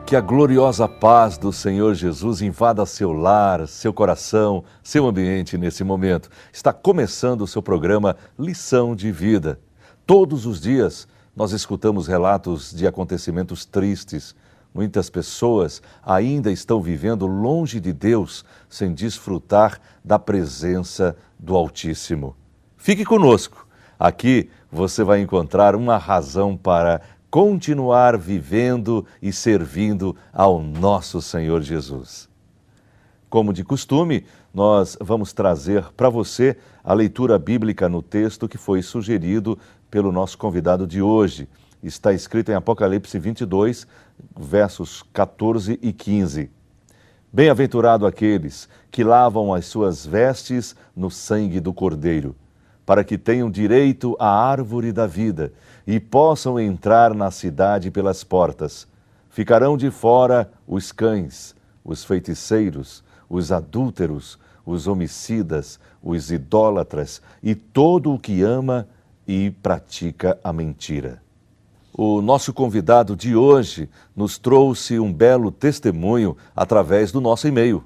Que a gloriosa paz do Senhor Jesus invada seu lar, seu coração, seu ambiente nesse momento. Está começando o seu programa Lição de Vida. Todos os dias nós escutamos relatos de acontecimentos tristes. Muitas pessoas ainda estão vivendo longe de Deus, sem desfrutar da presença do Altíssimo. Fique conosco. Aqui você vai encontrar uma razão para continuar vivendo e servindo ao nosso Senhor Jesus. Como de costume, nós vamos trazer para você a leitura bíblica no texto que foi sugerido pelo nosso convidado de hoje. Está escrito em Apocalipse 22, versos 14 e 15. Bem-aventurado aqueles que lavam as suas vestes no sangue do Cordeiro, para que tenham direito à árvore da vida e possam entrar na cidade pelas portas. Ficarão de fora os cães, os feiticeiros, os adúlteros, os homicidas, os idólatras e todo o que ama e pratica a mentira. O nosso convidado de hoje nos trouxe um belo testemunho através do nosso e-mail.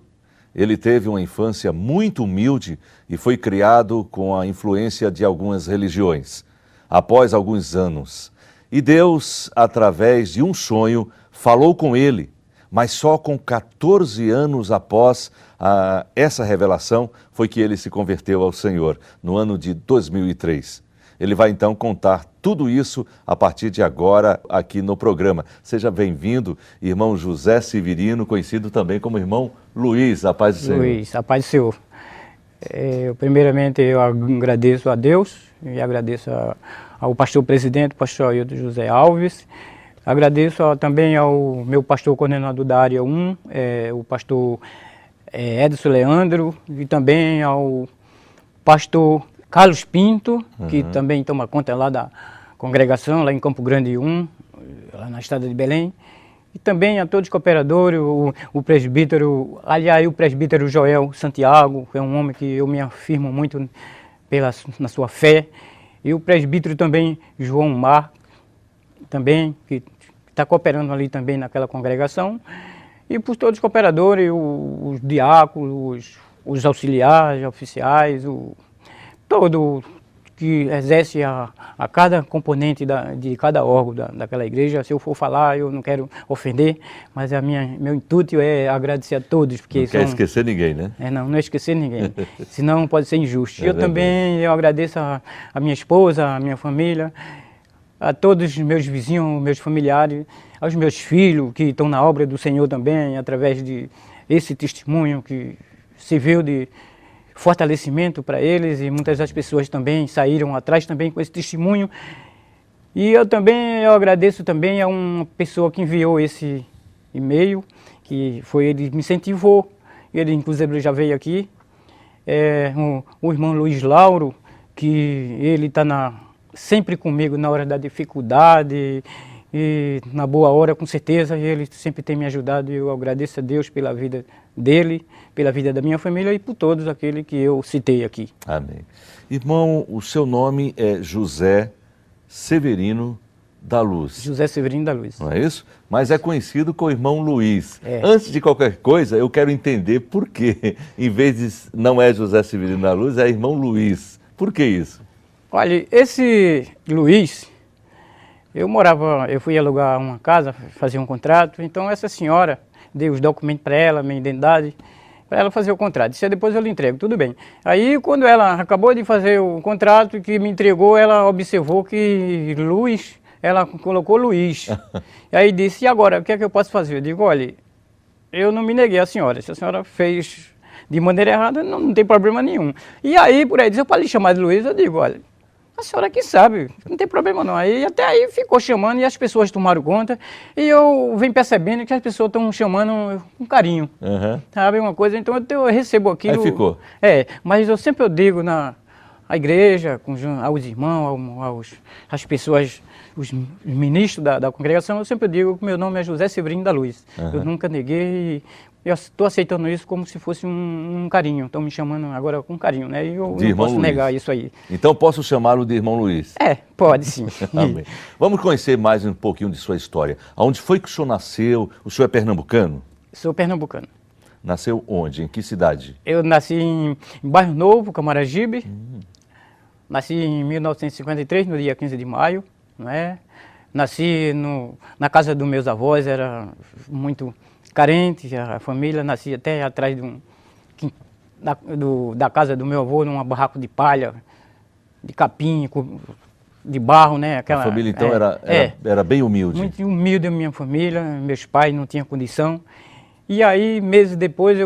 Ele teve uma infância muito humilde e foi criado com a influência de algumas religiões. Após alguns anos, e Deus, através de um sonho, falou com ele, mas só com 14 anos após essa revelação foi que ele se converteu ao Senhor, no ano de 2003. Ele vai então contar tudo isso a partir de agora aqui no programa. Seja bem-vindo, irmão José Severino, conhecido também como irmão Luiz. A paz do Senhor. Luiz, a paz do Senhor. Primeiramente eu agradeço a Deus e agradeço ao pastor presidente, pastor Ailton José Alves. Agradeço também ao meu pastor coordenador da área 1, o pastor Edson Leandro, e também ao pastor Carlos Pinto, que também toma conta lá da congregação, lá em Campo Grande 1, lá na estrada de Belém. E também a todos os cooperadores, o presbítero, aliás, o presbítero Joel Santiago, que é um homem que eu me afirmo muito na sua fé. E o presbítero também João Mar, também, que está cooperando ali também naquela congregação. E por todos os cooperadores, os diáconos, os auxiliares, oficiais, todo que exerce a cada componente de cada órgão daquela igreja. Se eu for falar, eu não quero ofender, mas meu intuito é agradecer a todos. Porque não quer esquecer ninguém, né? Não esquecer ninguém, senão pode ser injusto. Eu agradeço a minha esposa, a minha família, a todos os meus vizinhos, meus familiares, aos meus filhos que estão na obra do Senhor também, através de esse testemunho que serviu de fortalecimento para eles, e muitas das pessoas também saíram atrás também com esse testemunho. E eu agradeço também a uma pessoa que enviou esse e-mail, que ele me incentivou, ele inclusive já veio aqui, o irmão Luiz Lauro, que ele está sempre comigo na hora da dificuldade e na boa hora, com certeza, ele sempre tem me ajudado, e eu agradeço a Deus pela vida dele, pela vida da minha família e por todos aqueles que eu citei aqui. Amém. Irmão, o seu nome é José Severino da Luz. José Severino da Luz. Não é isso? Mas é conhecido como irmão Luiz. Antes de qualquer coisa, eu quero entender por que, em vez de não é José Severino da Luz, é irmão Luiz. Por que isso? Olha, esse Luiz, eu fui alugar uma casa, fazer um contrato, então essa senhora dei os documentos para ela, minha identidade, para ela fazer o contrato. Disse, depois eu lhe entrego, tudo bem. Aí, quando ela acabou de fazer o contrato, que me entregou, ela observou que Luiz, ela colocou Luiz. E aí disse, e agora, o que é que eu posso fazer? Eu digo, olha, eu não me neguei à senhora, se a senhora fez de maneira errada, não tem problema nenhum. E aí, por aí, disse, eu posso lhe chamar de Luiz? Eu digo, olha, a senhora que sabe, não tem problema não. Aí até aí ficou chamando e as pessoas tomaram conta, e eu venho percebendo que as pessoas estão chamando com carinho, sabe, uma coisa, então eu recebo aquilo. Aí ficou. Mas eu sempre digo na igreja, aos irmãos, às pessoas, os ministros da congregação, eu sempre digo que meu nome é José Severino da Luz. Eu nunca neguei, eu estou aceitando isso como se fosse um carinho. Estão me chamando agora com carinho, né? E eu De não irmão posso Luiz. negar isso aí. Então posso chamá-lo de irmão Luiz? Pode sim. Amém. Vamos conhecer mais um pouquinho de sua história. Aonde foi que o senhor nasceu? O senhor é pernambucano? Sou pernambucano. Nasceu onde? Em que cidade? Eu nasci em Bairro Novo, Camaragibe. Nasci em 1953, no dia 15 de maio, não é? Nasci na casa dos meus avós, era muito carente, a família. Nasci até atrás da casa do meu avô, num barraco de palha, de capim, de barro, né? A família então era bem humilde. Muito humilde a minha família, meus pais não tinham condição. E aí, meses depois,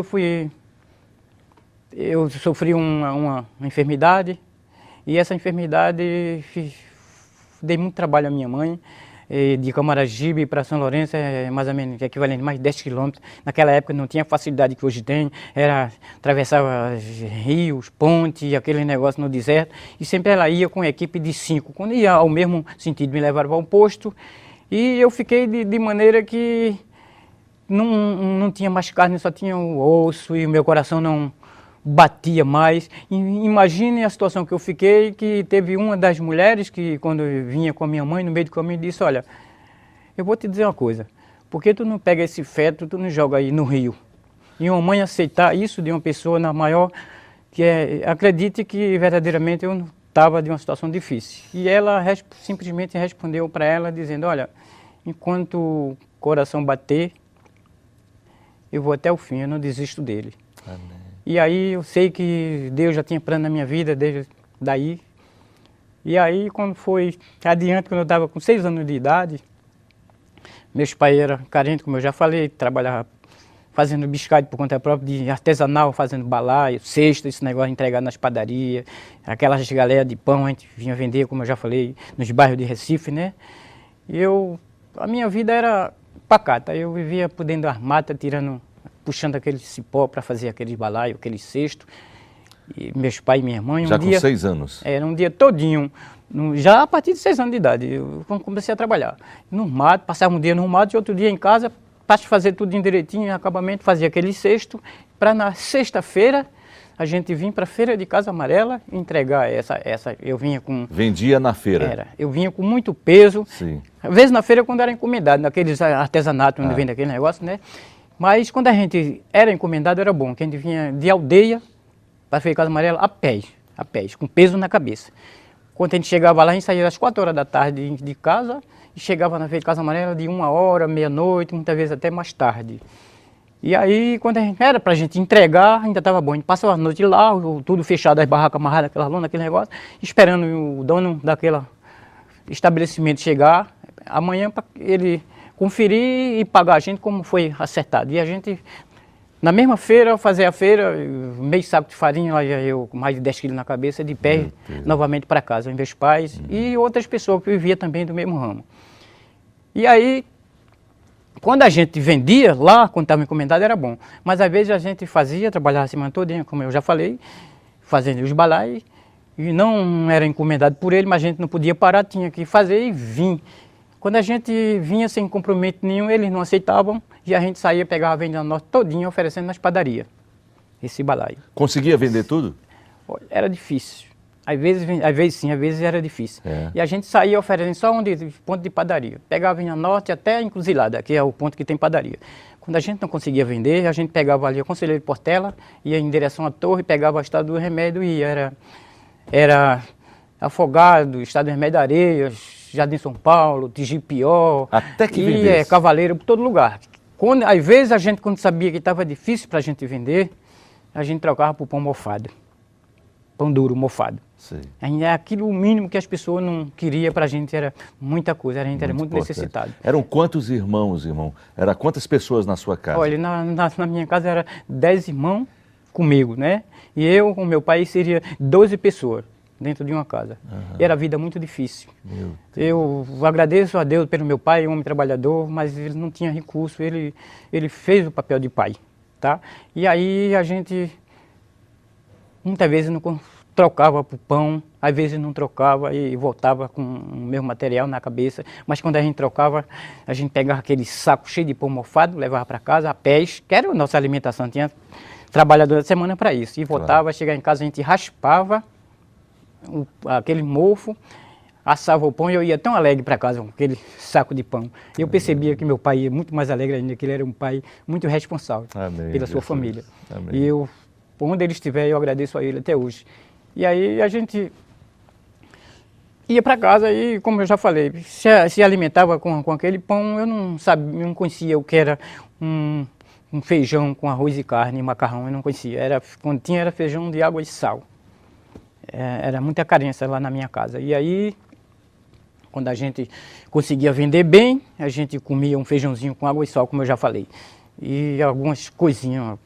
eu sofri uma enfermidade, e essa enfermidade dei muito trabalho à minha mãe. De Camaragibe para São Lourenço é mais ou menos equivalente a mais de 10 quilômetros. Naquela época não tinha a facilidade que hoje tem, atravessava rios, pontes, aquele negócio no deserto, e sempre ela ia com a equipe de 5. Quando ia ao mesmo sentido, me levaram para um posto, e eu fiquei de maneira que não tinha mais carne, só tinha o osso, e o meu coração não batia mais. Imagine a situação que eu fiquei, que teve uma das mulheres que, quando eu vinha com a minha mãe no meio do caminho, disse: olha, eu vou te dizer uma coisa, por que tu não pega esse feto, tu não joga aí no rio? E uma mãe aceitar isso de uma pessoa na maior, acredite que verdadeiramente eu estava de uma situação difícil. E ela simplesmente respondeu para ela dizendo: olha, enquanto o coração bater, eu vou até o fim, eu não desisto dele. Amém. E aí eu sei que Deus já tinha plano na minha vida desde daí. E aí quando foi adiante, quando eu estava com 6 anos de idade, meus pais eram carentes, como eu já falei, trabalhava fazendo biscate por conta própria, de artesanal, fazendo balaio, cesta, esse negócio de entregar nas padarias, aquelas galera de pão a gente vinha vender, como eu já falei, nos bairros de Recife, né? E a minha vida era pacata, eu vivia por dentro das matas, puxando aquele cipó para fazer aqueles balaios, aquele cesto. E meus pais e minha mãe... Já com 6 anos? Era um dia todinho, já a partir de 6 anos de idade, eu comecei a trabalhar. No mato, passava um dia no mato e outro dia em casa, para fazer tudo direitinho, acabamento, fazia aquele cesto, para na sexta-feira a gente vir para a feira de Casa Amarela entregar eu vinha com... Vendia na feira? Eu vinha com muito peso. Sim. Às vezes na feira quando era encomendado, naqueles artesanatos onde vende aquele negócio, né? Mas quando a gente era encomendado era bom, que a gente vinha de aldeia para a feira de Casa Amarela a pés, com peso na cabeça. Quando a gente chegava lá, a gente saía às 4 horas da tarde de casa e chegava na feira de Casa Amarela de 1 hora, meia-noite, muitas vezes até mais tarde. E aí, quando era para a gente entregar, ainda estava bom. A gente passava a noite lá, tudo fechado, as barracas amarradas, aquela lona, aquele negócio, esperando o dono daquele estabelecimento chegar amanhã para ele conferir e pagar a gente como foi acertado. E a gente, na mesma feira, fazer a feira, meio saco de farinha, lá eu com mais de 10 quilos na cabeça, de pé, novamente para casa, meus pais e outras pessoas que viviam também do mesmo ramo. E aí, quando a gente vendia lá, quando estava encomendado, era bom. Mas às vezes a gente trabalhava a semana todinha, como eu já falei, fazendo os balaios, e não era encomendado por ele, mas a gente não podia parar, tinha que fazer e vir. Quando a gente vinha sem compromisso nenhum, eles não aceitavam, e a gente saía, pegava a venda nossa todinha, oferecendo nas padarias, esse balaio. Conseguia vender tudo? Era difícil. Às vezes sim, às vezes era difícil. E a gente saía oferecendo só ponto de padaria. Pegava a Vinha Norte até a Encruzilhada, que é o ponto que tem padaria. Quando a gente não conseguia vender, a gente pegava ali a Conselheiro Portela, ia em direção à torre, pegava o Estado do Remédio e era Afogado, Estado do Remédio Areias, Jardim São Paulo, Tigipió. Até que vendesse. Cavaleiro, por todo lugar. Às vezes a gente, quando sabia que estava difícil para a gente vender, a gente trocava por pão mofado. Pão duro, mofado. Sim. Aquilo o mínimo que as pessoas não queriam para a gente, era muita coisa, a gente era muito necessitado. Eram quantos irmãos, irmão? Era quantas pessoas na sua casa? Olha, na minha casa era 10 irmãos comigo, né? E eu com meu pai seria 12 pessoas dentro de uma casa. E era vida muito difícil. Eu agradeço a Deus pelo meu pai, um homem trabalhador, mas ele não tinha recurso, ele fez o papel de pai, tá? E aí a gente... Muitas vezes não trocava por pão, às vezes não trocava e voltava com o mesmo material na cabeça, mas quando a gente trocava, a gente pegava aquele saco cheio de pão mofado, levava para casa a pés, que era a nossa alimentação, tinha trabalhador da semana para isso, e voltava, Claro. chegar em casa a gente raspava aquele mofo, assava o pão e eu ia tão alegre para casa com aquele saco de pão. Eu percebia que meu pai ia muito mais alegre ainda, que ele era um pai muito responsável Amém, pela sua Jesus. família. Amém. E eu, por onde ele estiver, eu agradeço a ele até hoje. E aí a gente ia para casa e, como eu já falei, se alimentava com aquele pão. Eu não sabia, não conhecia o que era um feijão com arroz e carne, macarrão, eu não conhecia. Quando tinha era feijão de água e sal. Era muita carência lá na minha casa. E aí, quando a gente conseguia vender bem, a gente comia um feijãozinho com água e sal, como eu já falei. E algumas coisinhas,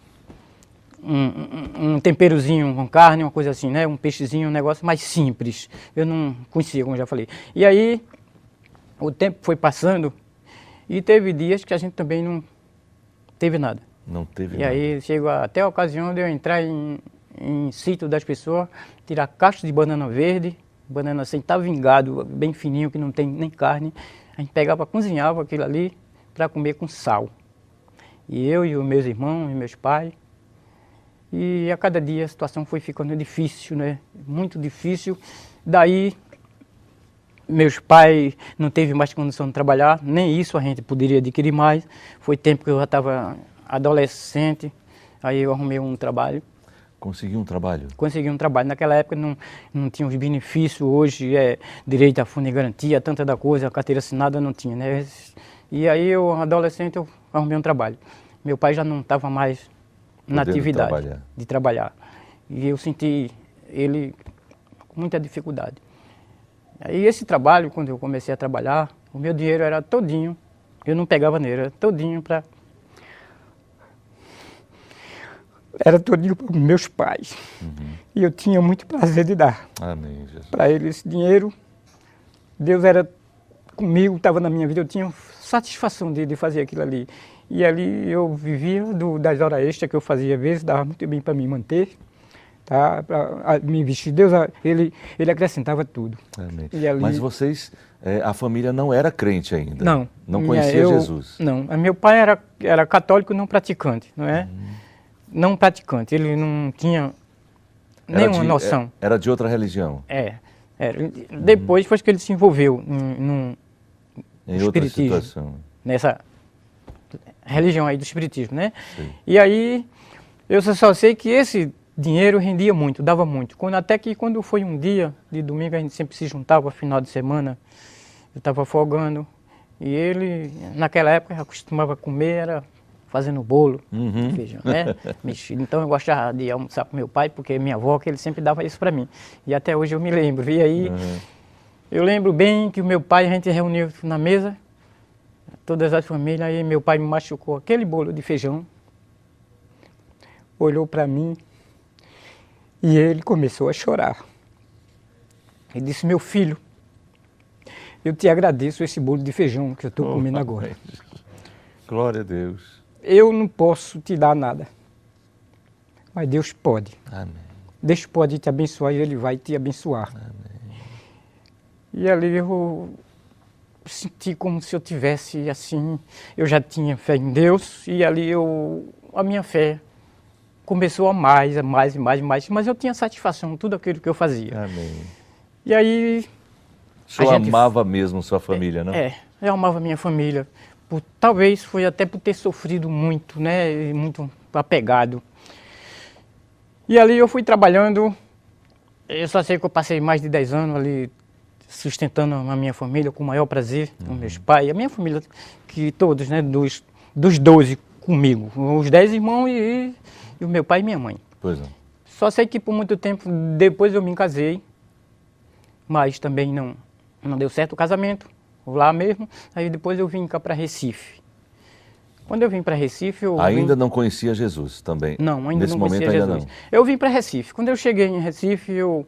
um temperozinho com carne, uma coisa assim, né? Um peixezinho, um negócio mais simples. Eu não conhecia, como eu já falei. E aí, o tempo foi passando e teve dias que a gente também não teve nada. Não teve E nada. aí chegou até a ocasião de eu entrar em sítio das pessoas, tirar caixa de banana verde, banana sem estar vingado, bem fininho, que não tem nem carne. A gente pegava, cozinhava aquilo ali para comer com sal. E eu e os meus irmãos e meus pais. E a cada dia a situação foi ficando difícil, né? Muito difícil. Daí, meus pais não teve mais condição de trabalhar, nem isso a gente poderia adquirir mais. Foi tempo que eu já estava adolescente, aí eu arrumei um trabalho. Conseguiu um trabalho? Consegui um trabalho. Naquela época não tinha os benefícios, hoje é direito a fundo e garantia, tanta da coisa, a carteira assinada não tinha, né? E aí eu, adolescente, eu arrumei um trabalho. Meu pai já não estava mais na Podendo atividade trabalhar. de trabalhar. E eu senti ele com muita dificuldade. Aí esse trabalho, quando eu comecei a trabalhar, o meu dinheiro era todinho, eu não pegava nele, era todinho para... Era todinho para meus pais. E eu tinha muito prazer de dar Amém, Jesus. para eles esse dinheiro. Deus era comigo, estava na minha vida, eu tinha satisfação de fazer aquilo ali. E ali eu vivia das horas extras que eu fazia, às vezes, dava muito bem para me manter, tá? Para me vestir. Deus, ele acrescentava tudo. Amém. E ali- Mas vocês, a família não era crente ainda? Não. Não conhecia Jesus? Não. Meu pai era católico não praticante, não é? Não praticante, ele não tinha nenhuma noção. Era de outra religião? Depois foi que ele se envolveu Em outra espiritismo. situação? Nessa religião aí do espiritismo, né? Sim. E aí eu só sei que esse dinheiro rendia muito, dava muito. Até que quando foi um dia de domingo, a gente sempre se juntava, final de semana, eu estava folgando. E ele, naquela época, acostumava comer, era fazendo bolo, feijão, né? Mexido. Então eu gostava de almoçar com meu pai, porque minha avó, que ele sempre dava isso para mim. E até hoje eu me lembro. E aí, eu lembro bem que o meu pai, a gente reuniu na mesa, todas as famílias, aí meu pai me machucou aquele bolo de feijão, olhou para mim e ele começou a chorar. Ele disse: meu filho, eu te agradeço esse bolo de feijão que eu estou comendo agora. Glória a Deus. Eu não posso te dar nada, mas Deus pode. Amém. Deus pode te abençoar e Ele vai te abençoar. Amém. E ali eu senti como se eu tivesse assim, eu já tinha fé em Deus e ali a minha fé começou a mais, mas eu tinha satisfação em tudo aquilo que eu fazia. Amém. E aí... O senhor a gente- amava mesmo sua família, não? Eu amava minha família. Talvez foi até por ter sofrido muito, né? E muito apegado. E ali eu fui trabalhando, eu só sei que eu passei mais de 10 anos ali sustentando a minha família com o maior prazer, com meus pais, a minha família, que todos, né? Dos 12 comigo, os 10 irmãos e o meu pai e minha mãe. Pois não. Só sei que por muito tempo depois eu me casei, mas também não deu certo o casamento, lá mesmo. Aí depois eu vim cá para Recife. Quando eu vim para Recife, Ainda não conhecia Jesus também? Não, ainda Nesse não conhecia momento ainda Jesus. não. Eu vim para Recife. Quando eu cheguei em Recife, eu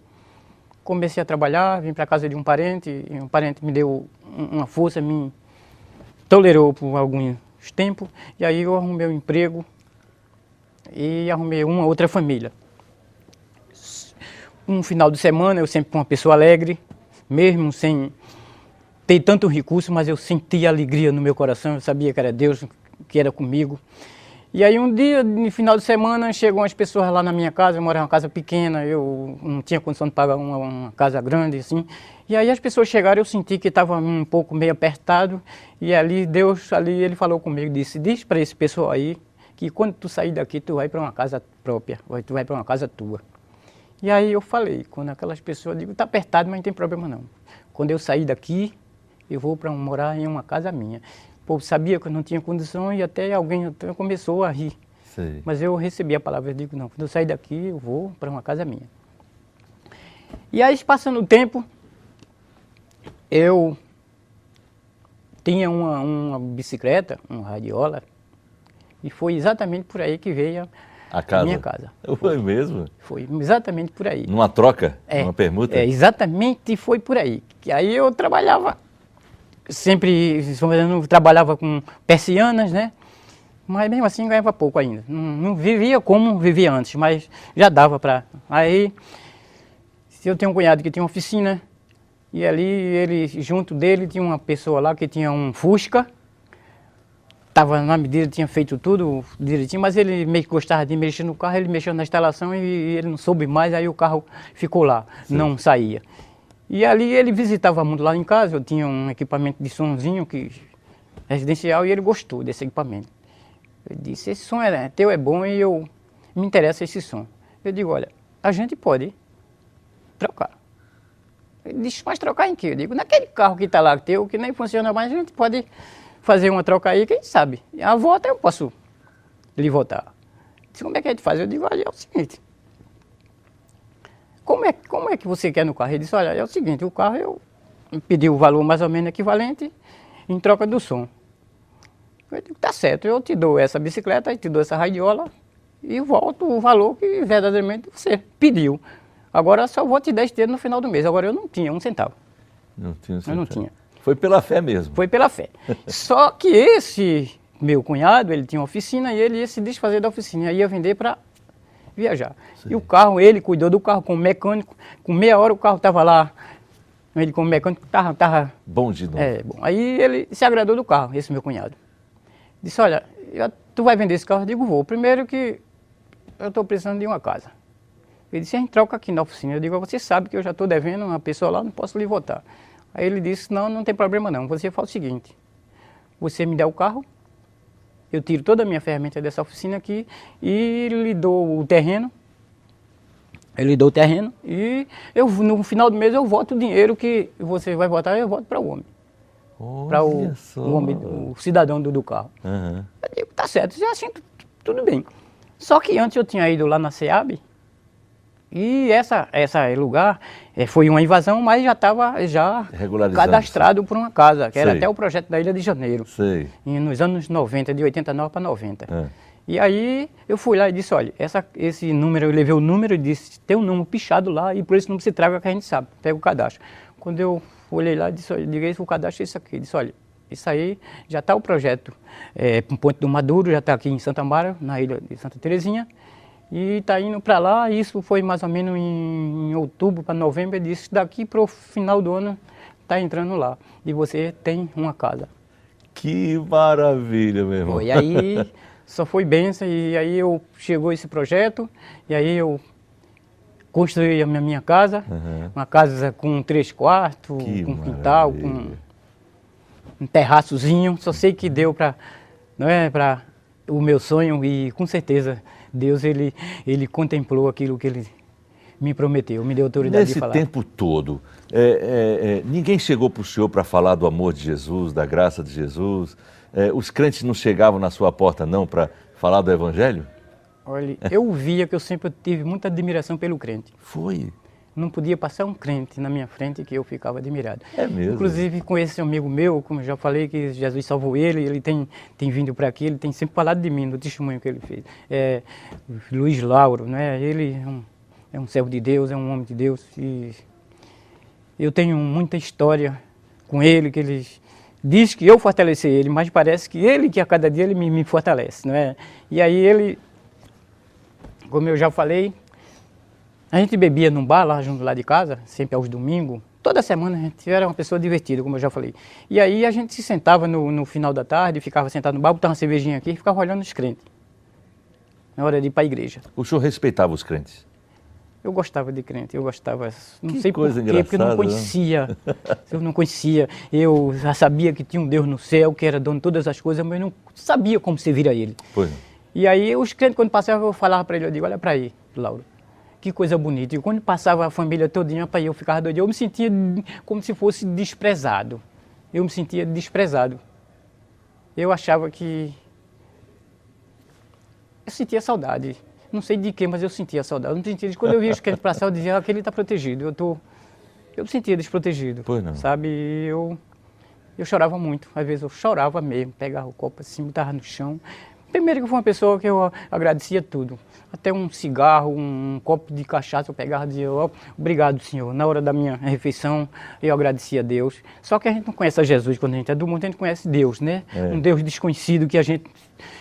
comecei a trabalhar, vim para casa de um parente, e um parente me deu uma força, me tolerou por alguns tempos, e aí eu arrumei um emprego e arrumei uma outra família. um final de semana, eu sempre fui uma pessoa alegre, mesmo sem ter tanto recurso, mas eu sentia alegria no meu coração, eu sabia que era Deus que era comigo. E aí um dia, no final de semana, chegam as pessoas lá na minha casa, eu morava em uma casa pequena, eu não tinha condição de pagar uma casa grande, assim. E aí as pessoas chegaram, eu senti que estava um pouco meio apertado, e ali Deus, ele falou comigo, diz para esse pessoal aí, que quando tu sair daqui, tu vai para uma casa própria, tu vai para uma casa tua. E aí eu falei, quando aquelas pessoas, eu digo, tá apertado, mas não tem problema não. Quando eu sair daqui, eu vou para morar em uma casa minha. O povo sabia que eu não tinha condição e até alguém começou a rir. Sei. Mas eu recebi a palavra, eu digo, não, quando eu sair daqui, eu vou para uma casa minha. E aí, passando o tempo, eu tinha uma bicicleta, uma radiola, e foi exatamente por aí que veio a minha casa. Foi mesmo? Foi exatamente por aí. Numa troca? Numa permuta? Exatamente foi por aí. Que aí eu trabalhava, sempre trabalhava com persianas, né? Mas mesmo assim ganhava pouco ainda. Não vivia como vivia antes, mas já dava para... Aí, eu tenho um cunhado que tinha uma oficina, e ali, junto dele, tinha uma pessoa lá que tinha um Fusca, estava na medida, tinha feito tudo direitinho, mas ele meio que gostava de mexer no carro, ele mexeu na instalação e ele não soube mais, aí o carro ficou lá, sim, não saía. E ali ele visitava muito lá em casa, eu tinha um equipamento de sonzinho residencial e ele gostou desse equipamento. Eu disse, esse som teu é bom e me interessa esse som. Eu digo, olha, a gente pode trocar. Ele disse, mas trocar em quê? Eu digo, naquele carro que está lá teu, que nem funciona mais, a gente pode fazer uma troca aí, quem sabe? A volta eu posso lhe voltar. Disse, como é que a gente faz? Eu digo, olha, é o seguinte, como é que você quer no carro? Ele disse, olha, é o seguinte, o carro eu pedi o valor mais ou menos equivalente em troca do som. Eu digo, tá certo, eu te dou essa bicicleta, te dou essa radiola e volto o valor que verdadeiramente você pediu. Agora só vou te dar esse dinheiro no final do mês. Agora eu não tinha um centavo. Não tinha um centavo. Eu não tinha. Foi pela fé mesmo. Foi pela fé. Só que esse meu cunhado, ele tinha uma oficina e ele ia se desfazer da oficina, ia vender para viajar. Sim. E o carro, ele cuidou do carro com o mecânico, com meia hora o carro estava lá, ele como mecânico estava... Bom de novo. Bom. Aí ele se agradou do carro, esse meu cunhado. Disse, olha, tu vai vender esse carro? Eu digo, vou. Primeiro que eu estou precisando de uma casa. Ele disse, a gente troca aqui na oficina. Eu digo, você sabe que eu já estou devendo uma pessoa lá, não posso lhe votar. Aí ele disse, não tem problema não. Você faz o seguinte, você me dá o carro, eu tiro toda a minha ferramenta dessa oficina aqui e lhe dou o terreno. Ele dou o terreno e no final do mês eu voto o dinheiro que você vai votar, eu voto para o homem. Para o homem, o cidadão do carro. Uhum. Eu digo, tá certo, já assim, tudo bem. Só que antes eu tinha ido lá na SEAB e esse lugar foi uma invasão, mas já estava cadastrado por uma casa, que era até o projeto da Ilha de Janeiro. Sei. Nos anos 90, de 89 para 90. E aí eu fui lá e disse, olha, esse número, eu levei o número e disse, tem um número pichado lá e por esse número se traga que a gente sabe, pega o cadastro. Quando eu olhei lá e disse, olha, liguei o cadastro é isso aqui. Disse, olha, isso aí já está o projeto para o Ponte do Maduro, já está aqui em Santa Amaro, na ilha de Santa Terezinha, e está indo para lá, isso foi mais ou menos em outubro para novembro, ele disse, daqui para o final do ano está entrando lá, e você tem uma casa. Que maravilha, meu irmão. E aí só foi bênção, e aí chegou esse projeto, e aí eu construí a minha casa, uma casa com 3 quartos, com quintal, com um terraçozinho. Só sei que deu para o meu sonho e com certeza Deus ele contemplou aquilo que ele me prometeu, me deu autoridade de falar. Nesse tempo todo, ninguém chegou para o senhor para falar do amor de Jesus, da graça de Jesus? Os crentes não chegavam na sua porta não para falar do evangelho? Olha, eu via que eu sempre tive muita admiração pelo crente. Foi? Não podia passar um crente na minha frente que eu ficava admirado. É mesmo? Inclusive com esse amigo meu, como eu já falei, que Jesus salvou ele tem vindo para aqui, ele tem sempre falado de mim, no testemunho que ele fez. Luiz Lauro, né? Ele é um servo de Deus, é um homem de Deus. E eu tenho muita história com ele, que ele diz que eu fortaleci ele, mas parece que ele que a cada dia ele me fortalece, não é? E aí ele, como eu já falei, A gente bebia num bar lá junto lá de casa, sempre aos domingos. Toda semana a gente era uma pessoa divertida, como eu já falei. E aí a gente se sentava no final da tarde, ficava sentado no bar, botava uma cervejinha aqui e ficava olhando os crentes. Na hora de ir para a igreja. O senhor respeitava os crentes? Eu gostava de crente, eu gostava, não Que sei coisa porquê, porque eu não engraçada, né? conhecia. Eu não conhecia. Eu já sabia que tinha um Deus no céu, que era dono de todas as coisas, mas eu não sabia como servir a Ele. Pois. E aí os crentes, quando passavam, eu falava para ele, eu digo, olha para aí, Lauro, que coisa bonita. E quando passava a família todinha para aí, eu ficava doido. Eu me sentia como se fosse desprezado. Eu me sentia desprezado. Eu achava que... Eu sentia saudade. Não sei de quê, mas eu sentia saudade. Eu não sentia... Quando eu via os crentes passar, eu dizia, aquele está protegido. Eu me sentia desprotegido. Pois não. Sabe, eu chorava muito. Às vezes eu chorava mesmo, pegava o copo assim, botava no chão. Primeiro que eu fui uma pessoa que eu agradecia tudo. Até um cigarro, um copo de cachaça eu pegava e dizia, oh, obrigado, Senhor. Na hora da minha refeição eu agradecia a Deus. Só que a gente não conhece a Jesus quando a gente é do mundo, a gente conhece Deus, né? Um Deus desconhecido que a gente,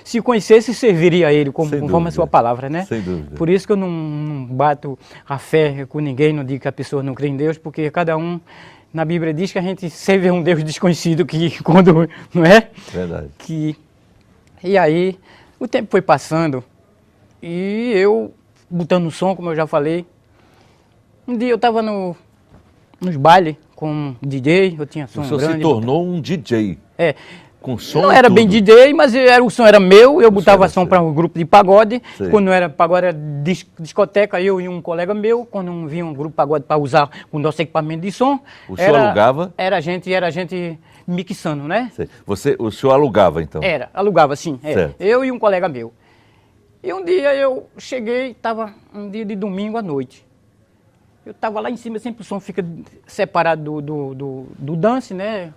se conhecesse, serviria a Ele, conforme a sua palavra, né? Sem dúvida. Por isso que eu não bato a fé com ninguém, não digo que a pessoa não crê em Deus, porque cada um, na Bíblia diz que a gente serve a um Deus desconhecido que quando, não é? Verdade. E aí, o tempo foi passando e eu, botando o som, como eu já falei, um dia eu estava nos bailes com um DJ, eu tinha som O senhor grande. se tornou um DJ. É. Com som Não e era tudo. bem DJ, mas o som era meu, eu botava era som seu. para um grupo de pagode. Sei. Quando não era pagode, era discoteca, eu e um colega meu. Quando não vinha um grupo de pagode para usar o nosso equipamento de som. O senhor alugava? Era gente mixando, né? Sei. O senhor alugava, então? Alugava, sim. Certo. Eu e um colega meu. E um dia eu cheguei, estava um dia de domingo à noite. Eu estava lá em cima, sempre o som fica separado do dance, né?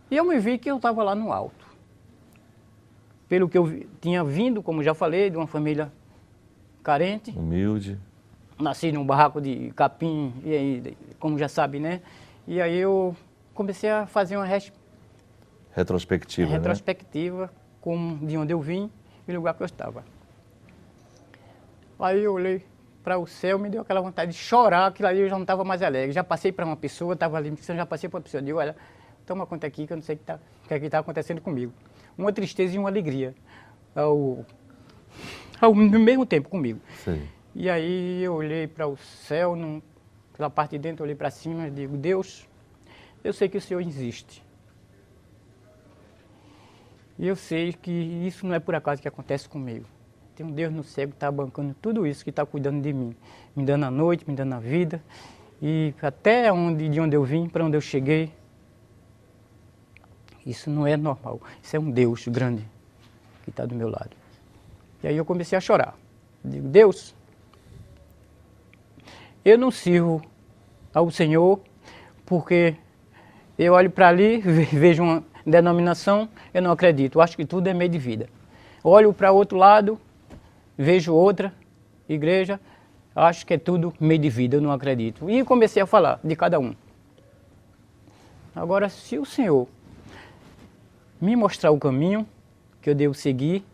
E eu me vi que eu estava lá no alto. Pelo que eu tinha vindo, como já falei, de uma família carente. Humilde. Nasci num barraco de capim, e aí, como já sabe, né? E aí eu comecei a fazer uma retrospectiva de onde eu vim e do lugar que eu estava. Aí eu olhei para o céu, me deu aquela vontade de chorar, aquilo ali eu já não estava mais alegre. Já passei para uma pessoa, estava ali, já passei para uma pessoa, eu digo, olha, toma conta aqui que eu não sei o que está acontecendo comigo. Uma tristeza e uma alegria ao mesmo tempo comigo. Sim. E aí eu olhei para o céu, pela parte de dentro eu olhei para cima e digo, Deus, eu sei que o Senhor existe. E eu sei que isso não é por acaso que acontece comigo. Tem um Deus no céu que está bancando tudo isso, que está cuidando de mim. Me dando a noite, me dando a vida. E até de onde eu vim, para onde eu cheguei. Isso não é normal. Isso é um Deus grande que está do meu lado. E aí eu comecei a chorar. Digo, Deus, eu não sirvo ao Senhor porque eu olho para ali, vejo uma denominação, eu não acredito. Eu acho que tudo é meio de vida. Olho para o outro lado, vejo outra igreja, acho que é tudo meio de vida, eu não acredito. E comecei a falar de cada um. Agora, se o Senhor me mostrar o caminho que eu devo seguir,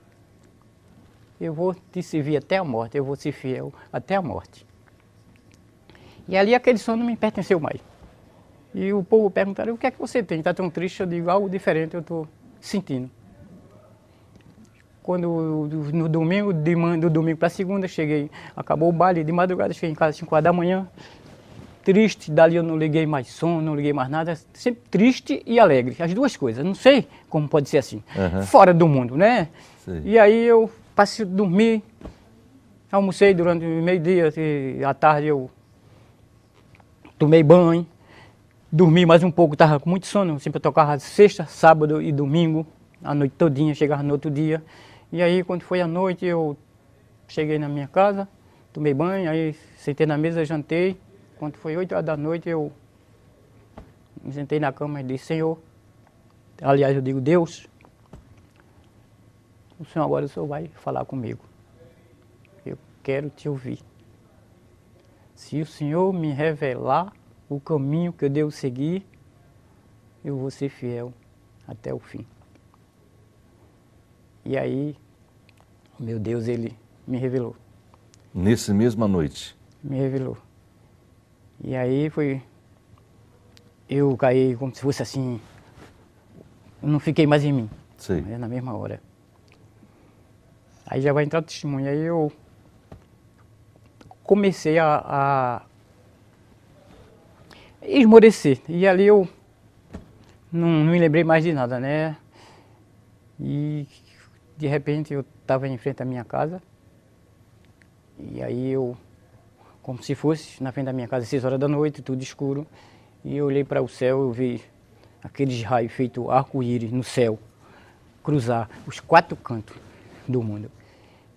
eu vou te servir até a morte, eu vou ser fiel até a morte. E ali aquele som não me pertenceu mais. E o povo perguntaram, o que é que você tem? Está tão triste? Eu digo, algo diferente eu estou sentindo. Quando no domingo, do domingo para segunda, cheguei, acabou o baile, de madrugada cheguei em casa às 5 horas da manhã, triste, dali eu não liguei mais som, não liguei mais nada, sempre triste e alegre, as duas coisas, não sei como pode ser assim, fora do mundo, né? Sim. E aí eu passei a dormir, almocei durante o meio-dia, e à tarde eu tomei banho, dormi mais um pouco, estava com muito sono, sempre eu tocava sexta, sábado e domingo, a noite todinha, chegava no outro dia. E aí, quando foi à noite, eu cheguei na minha casa, tomei banho, aí sentei na mesa, jantei. Quando foi 8 horas da noite, eu me sentei na cama e disse, Senhor, aliás, eu digo, Deus, o Senhor agora vai falar comigo. Eu quero te ouvir. Se o Senhor me revelar o caminho que eu devo seguir, eu vou ser fiel até o fim. E aí, meu Deus, Ele me revelou. Nessa mesma noite? me revelou. E aí eu caí como se fosse assim, eu não fiquei mais em mim, Sim. na mesma hora. Aí já vai entrar o testemunho, aí eu comecei a esmorecer, e ali eu não me lembrei mais de nada, né? E de repente eu estava em frente à minha casa, e aí eu, como se fosse na frente da minha casa, 6 horas da noite, tudo escuro, e eu olhei para o céu, eu vi aqueles raios feitos arco-íris no céu, cruzar os 4 cantos do mundo.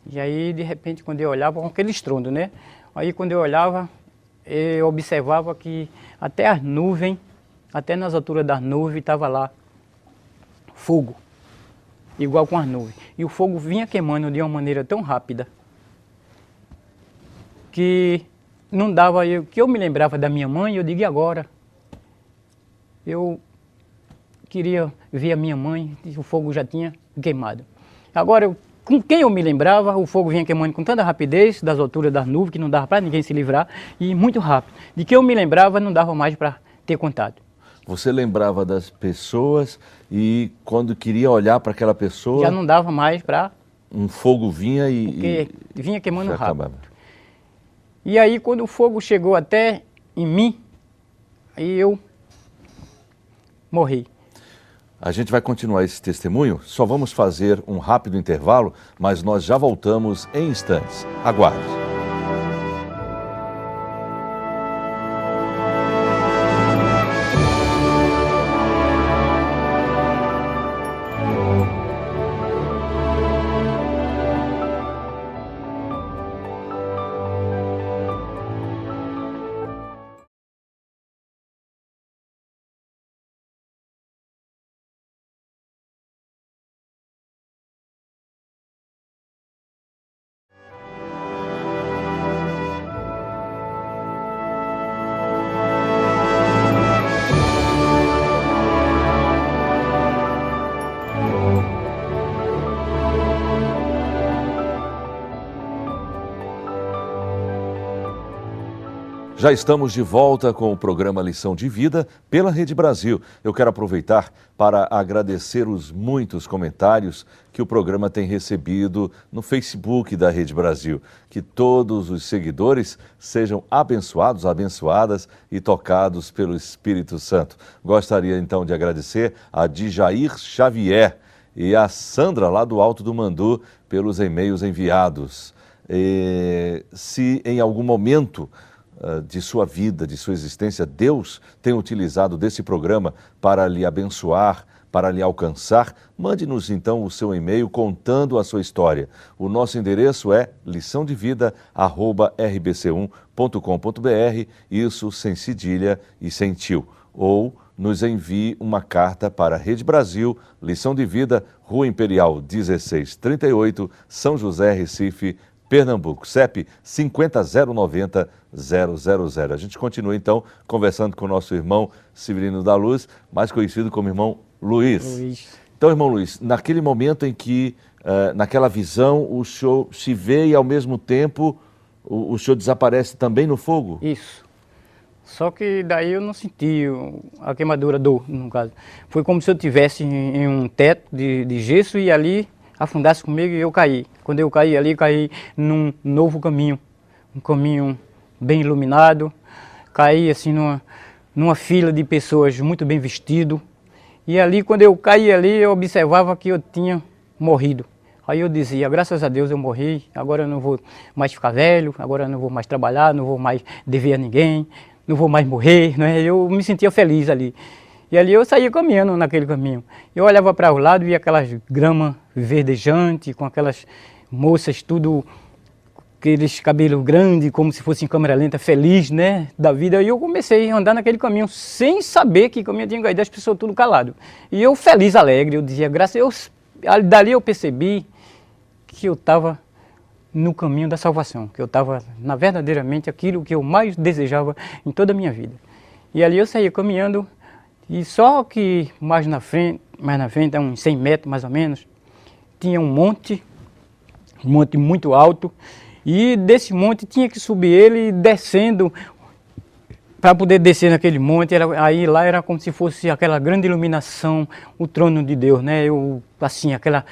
E aí, de repente, quando eu olhava, com aquele estrondo, né? Aí, quando eu olhava, eu observava que até as nuvens, até nas alturas das nuvens, estava lá fogo, igual com as nuvens. E o fogo vinha queimando de uma maneira tão rápida que não dava, que eu me lembrava da minha mãe, eu digo, e agora? Eu queria ver a minha mãe e o fogo já tinha queimado. Agora, com quem eu me lembrava, o fogo vinha queimando com tanta rapidez, das alturas das nuvens, que não dava para ninguém se livrar, e muito rápido. De que eu me lembrava, não dava mais para ter contato. Você lembrava das pessoas e quando queria olhar para aquela pessoa... Já não dava mais para... Um fogo vinha Porque vinha queimando já rápido. acabava. E aí, quando o fogo chegou até em mim, aí eu morri. A gente vai continuar esse testemunho, só vamos fazer um rápido intervalo, mas nós já voltamos em instantes. Aguarde. Já estamos de volta com o programa Lição de Vida pela Rede Brasil. Eu quero aproveitar para agradecer os muitos comentários que o programa tem recebido no Facebook da Rede Brasil. Que todos os seguidores sejam abençoados, abençoadas e tocados pelo Espírito Santo. Gostaria então de agradecer a Djair Xavier e a Sandra lá do Alto do Mandu pelos e-mails enviados. Se em algum momento de sua vida, de sua existência, Deus tem utilizado desse programa para lhe abençoar, para lhe alcançar, mande-nos então o seu e-mail contando a sua história. O nosso endereço é liçãodevida@rbc1.com.br, isso sem cedilha e sem tio. Ou nos envie uma carta para Rede Brasil, Lição de Vida, Rua Imperial 1638, São José, Recife, Pernambuco, CEP 50090000. A gente continua então conversando com o nosso irmão Severino da Luz, mais conhecido como irmão Luiz. Então, irmão Luiz, naquele momento em que, naquela visão, o senhor se vê e ao mesmo tempo o senhor desaparece também no fogo? Isso. Só que daí eu não senti a queimadura, dor, no caso. Foi como se eu estivesse em um teto de gesso e ali afundasse comigo e eu caí. Quando eu caí ali, caí num novo caminho, um caminho bem iluminado. Caí assim numa fila de pessoas muito bem vestidas. E ali, quando eu caí ali, eu observava que eu tinha morrido. Aí eu dizia, graças a Deus eu morri, agora eu não vou mais ficar velho, agora eu não vou mais trabalhar, não vou mais dever a ninguém, não vou mais morrer, né? Eu me sentia feliz ali. E ali eu saía caminhando naquele caminho. Eu olhava para o lado e via aquelas gramas verdejantes, com aquelas moças tudo, aqueles cabelos grandes, como se fosse em câmera lenta, feliz, né, da vida. E eu comecei a andar naquele caminho, sem saber que caminho tinha caído, as pessoas tudo calado. E eu feliz, alegre, eu dizia, graças a Deus. Dali eu percebi que eu estava no caminho da salvação, que eu estava, verdadeiramente, aquilo que eu mais desejava em toda a minha vida. E ali eu saía caminhando, e só que mais na frente, a uns 100 metros mais ou menos, tinha um monte muito alto, E desse monte tinha que subir ele descendo, para poder descer naquele monte, aí lá era como se fosse aquela grande iluminação, o trono de Deus, né? Assim, aquela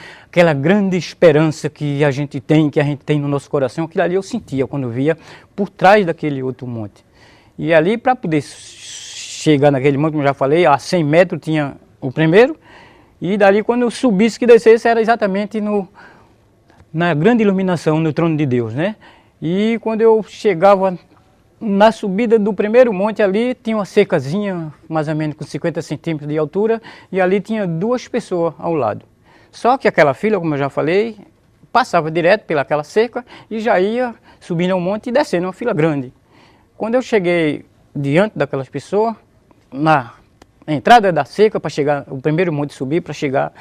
grande esperança que a gente tem no nosso coração, aquilo ali eu sentia quando eu via por trás daquele outro monte. E ali, para poder chegar naquele monte, como eu já falei, a 100 metros tinha o primeiro, e dali quando eu subisse que descesse era exatamente na grande iluminação, no trono de Deus, né? E quando eu chegava na subida do primeiro monte ali, tinha uma cercazinha, mais ou menos com 50 centímetros de altura, e ali tinha 2 pessoas ao lado. Só que aquela fila, como eu já falei, passava direto pelaquela cerca e já ia subindo ao monte e descendo, uma fila grande. Quando eu cheguei diante daquelas pessoas, na entrada da cerca, para chegar, o primeiro monte subir, para chegar,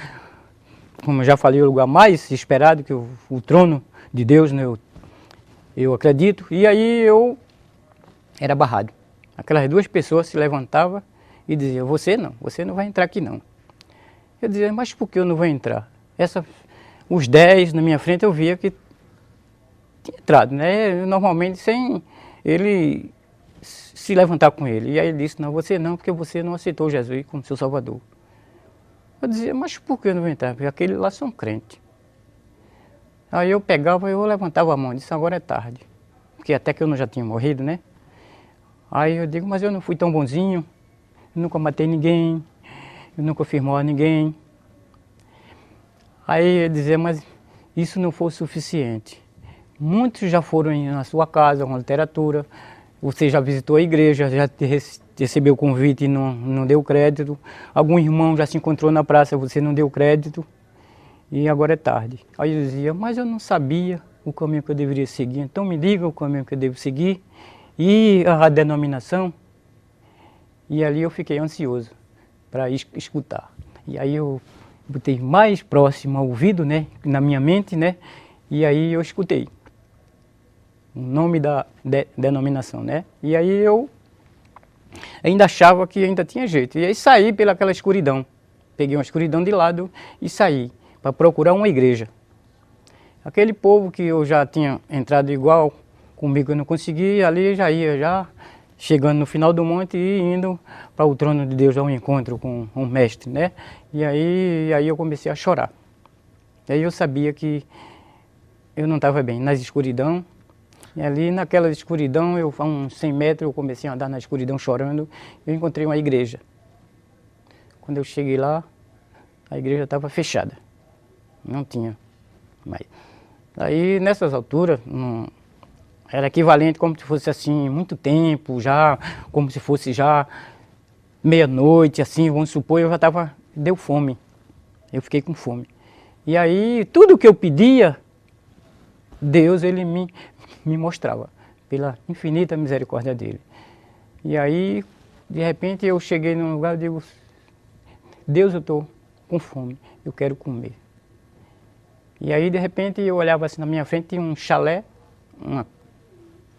como eu já falei, o lugar mais esperado, que o trono de Deus, né, eu acredito, e aí eu era barrado. Aquelas 2 pessoas se levantavam e diziam, você não vai entrar aqui não. Eu dizia, mas por que eu não vou entrar? Os 10 na minha frente eu via que tinha entrado, né? Normalmente sem ele se levantar com ele. E aí ele disse, não, você não, porque você não aceitou Jesus como seu Salvador. Eu dizia, mas por que eu não vou entrar? Porque aqueles lá são crentes. Aí eu pegava e eu levantava a mão e disse, agora é tarde. Porque até que eu não já tinha morrido, né? Aí eu digo, mas eu não fui tão bonzinho, eu nunca matei ninguém, eu nunca fiz mal a ninguém. Aí ele dizia, mas isso não foi o suficiente. Muitos já foram na sua casa com literatura, você já visitou a igreja, já recebeu o convite e não deu crédito. Algum irmão já se encontrou na praça, você não deu crédito e agora é tarde. Aí eu dizia, mas eu não sabia o caminho que eu deveria seguir, então me diga o caminho que eu devo seguir. E a denominação, e ali eu fiquei ansioso para escutar. E aí eu botei mais próximo ao ouvido, né, na minha mente, né, e aí eu escutei o nome da denominação, né, e aí eu ainda achava que ainda tinha jeito. E aí saí pelaquela escuridão, peguei uma escuridão de lado e saí para procurar uma igreja. Aquele povo que eu já tinha entrado igual, comigo eu não consegui, ali já ia, chegando no final do monte e indo para o trono de Deus, ao encontro com o mestre, né? E aí eu comecei a chorar. E aí eu sabia que eu não estava bem, nas escuridão. E ali naquela escuridão, a uns 100 metros, eu comecei a andar na escuridão chorando. Eu encontrei uma igreja. Quando eu cheguei lá, a igreja estava fechada. Não tinha mais. Aí nessas alturas, era equivalente como se fosse assim, muito tempo, já, como se fosse já meia-noite, assim, vamos supor, deu fome. Eu fiquei com fome. E aí, tudo que eu pedia, Deus, ele me mostrava, pela infinita misericórdia dele. E aí, de repente, eu cheguei num lugar e digo, Deus, eu estou com fome, eu quero comer. E aí, de repente, eu olhava assim na minha frente, tinha um chalé,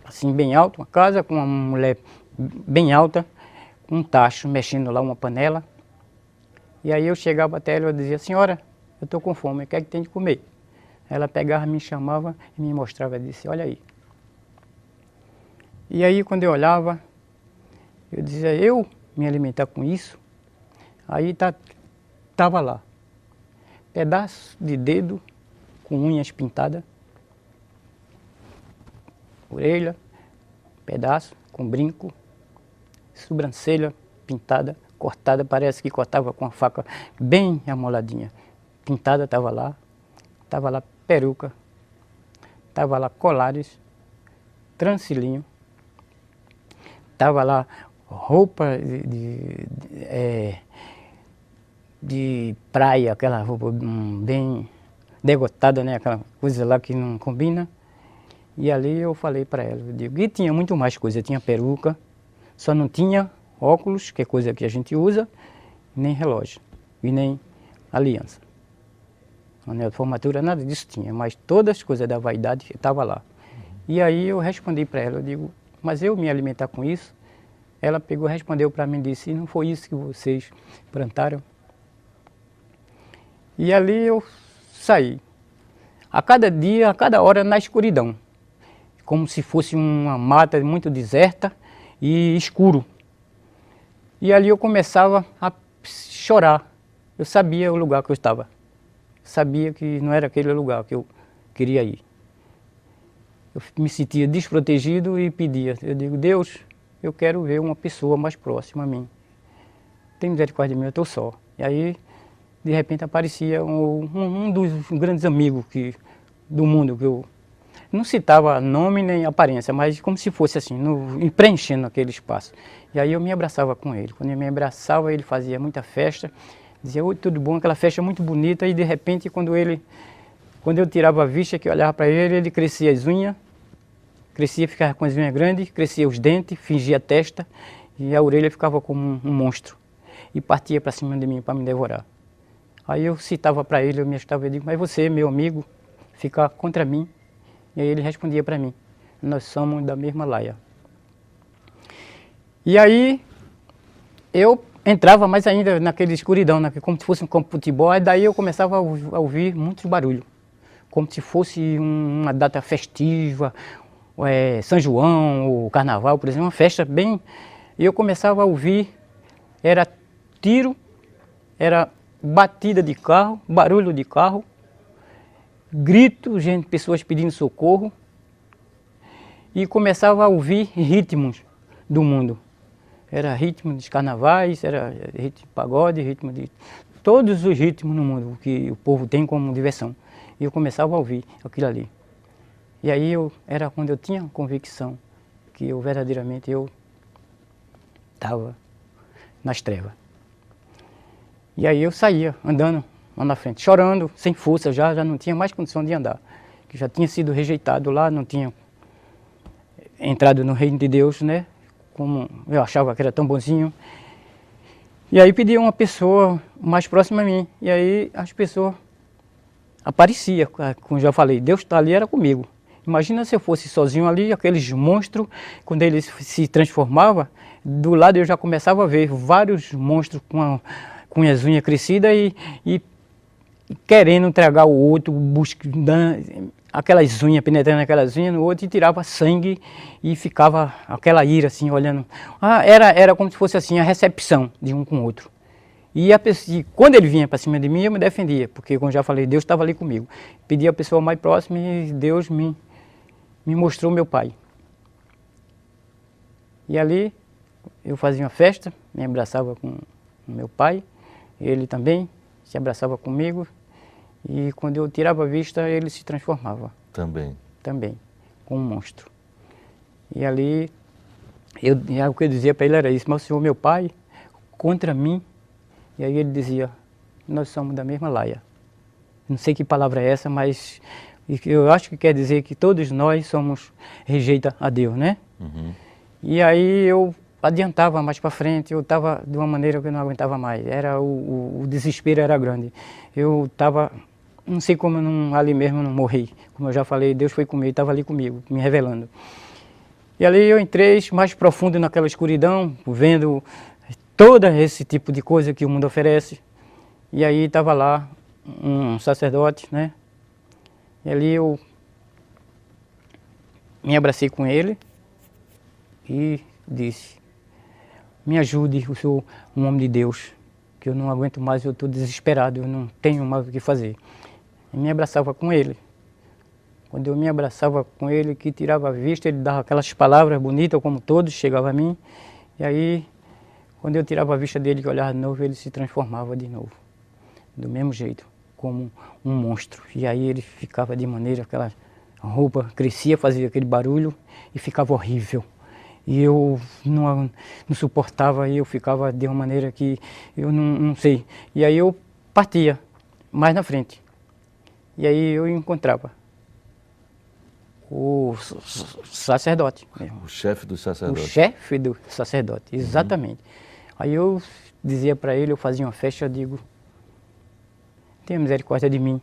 assim bem alto, uma casa com uma mulher bem alta, com um tacho mexendo lá, uma panela. E aí eu chegava até ela e dizia, senhora, eu estou com fome, o que é que tem de comer? Ela pegava, me chamava e me mostrava, disse, olha aí. E aí quando eu olhava, eu dizia, eu me alimentar com isso? Aí estava lá, pedaço de dedo com unhas pintadas, orelha, pedaço com brinco, sobrancelha pintada, cortada, parece que cortava com a faca bem amoladinha. Pintada estava lá peruca, estava lá colares, transilinho, estava lá roupa de praia, aquela roupa bem degotada, né? Aquela coisa lá que não combina. E ali eu falei para ela, eu digo, e tinha muito mais coisa, tinha peruca, só não tinha óculos, que é coisa que a gente usa, nem relógio, e nem aliança. Anel de formatura, nada disso tinha, mas todas as coisas da vaidade estavam lá. E aí eu respondi para ela, eu digo, mas eu me alimentar com isso? Ela pegou, respondeu para mim e disse, e não foi isso que vocês plantaram? E ali eu saí, a cada dia, a cada hora na escuridão. como se fosse uma mata muito deserta e escuro. E ali eu começava a chorar. Eu sabia o lugar que eu estava. Sabia que não era aquele lugar que eu queria ir. Eu me sentia desprotegido e pedia. Eu digo, Deus, eu quero ver uma pessoa mais próxima a mim. Tem misericórdia de mim, eu estou só. E aí, de repente, aparecia um dos grandes amigos do mundo, que eu não citava nome nem aparência, mas como se fosse assim, preenchendo aquele espaço. E aí eu me abraçava com ele. Quando eu me abraçava, ele fazia muita festa, dizia, oi, tudo bom, aquela festa muito bonita, e de repente, quando eu tirava a vista, que eu olhava para ele, ele crescia as unhas, ficava com as unhas grandes, crescia os dentes, fingia a testa, e a orelha ficava como um monstro, e partia para cima de mim para me devorar. Aí eu citava para ele, eu me assustava, eu digo, mas você, meu amigo, fica contra mim. E aí ele respondia para mim, nós somos da mesma laia. E aí eu entrava mais ainda naquela escuridão, como se fosse um campo de futebol, e daí eu começava a ouvir muitos barulhos, como se fosse uma data festiva, São João, ou Carnaval, por exemplo, uma festa bem... E eu começava a ouvir, era tiro, era batida de carro, barulho de carro, grito, pessoas pedindo socorro, e começava a ouvir ritmos do mundo. Era ritmo dos carnavais, era ritmo de pagode, ritmo de... todos os ritmos no mundo que o povo tem como diversão. E eu começava a ouvir aquilo ali. E aí era quando eu tinha convicção que eu verdadeiramente estava nas trevas. E aí eu saía andando lá na frente, chorando, sem força, já não tinha mais condição de andar. Que já tinha sido rejeitado lá, não tinha entrado no reino de Deus, né? Como eu achava que era tão bonzinho. E aí pedia uma pessoa mais próxima a mim. E aí as pessoas apareciam, como já falei, Deus está ali, era comigo. Imagina se eu fosse sozinho ali, aqueles monstros, quando eles se transformavam, do lado eu já começava a ver vários monstros com as unhas crescidas e querendo entregar o outro, buscando aquelas unhas, penetrando aquelas unhas no outro, e tirava sangue e ficava aquela ira assim, olhando. Era como se fosse assim a recepção de um com o outro. E quando ele vinha para cima de mim, eu me defendia, porque como já falei, Deus estava ali comigo. Pedi a pessoa mais próxima e Deus me mostrou meu pai. E ali eu fazia uma festa, me abraçava com meu pai, ele também se abraçava comigo, e quando eu tirava a vista, ele se transformava. Também, como um monstro. E ali, o que eu dizia para ele era isso, mas o senhor, meu pai, contra mim, e aí ele dizia, nós somos da mesma laia. Não sei que palavra é essa, mas eu acho que quer dizer que todos nós rejeita a Deus, né? Uhum. E aí eu adiantava mais para frente, eu estava de uma maneira que eu não aguentava mais. O desespero era grande. Eu estava, não sei como ali mesmo eu não morri. Como eu já falei, Deus foi comigo, estava ali comigo, me revelando. E ali eu entrei mais profundo naquela escuridão, vendo todo esse tipo de coisa que o mundo oferece. E aí estava lá um sacerdote, né? E ali eu me abracei com ele e disse, me ajude, eu sou um homem de Deus, que eu não aguento mais, eu estou desesperado, eu não tenho mais o que fazer. E me abraçava com ele. Quando eu me abraçava com ele, que tirava a vista, ele dava aquelas palavras bonitas, como todos, chegava a mim. E aí, quando eu tirava a vista dele, que olhava de novo, ele se transformava de novo. Do mesmo jeito, como um monstro. E aí ele ficava de maneira, aquela roupa crescia, fazia aquele barulho e ficava horrível. E eu não suportava, e eu ficava de uma maneira que eu não sei. E aí eu partia mais na frente. E aí eu encontrava o sacerdote mesmo. O chefe do sacerdote. O chefe do sacerdote, exatamente. Uhum. Aí eu dizia para ele, eu fazia uma festa, eu digo, tenha misericórdia de mim,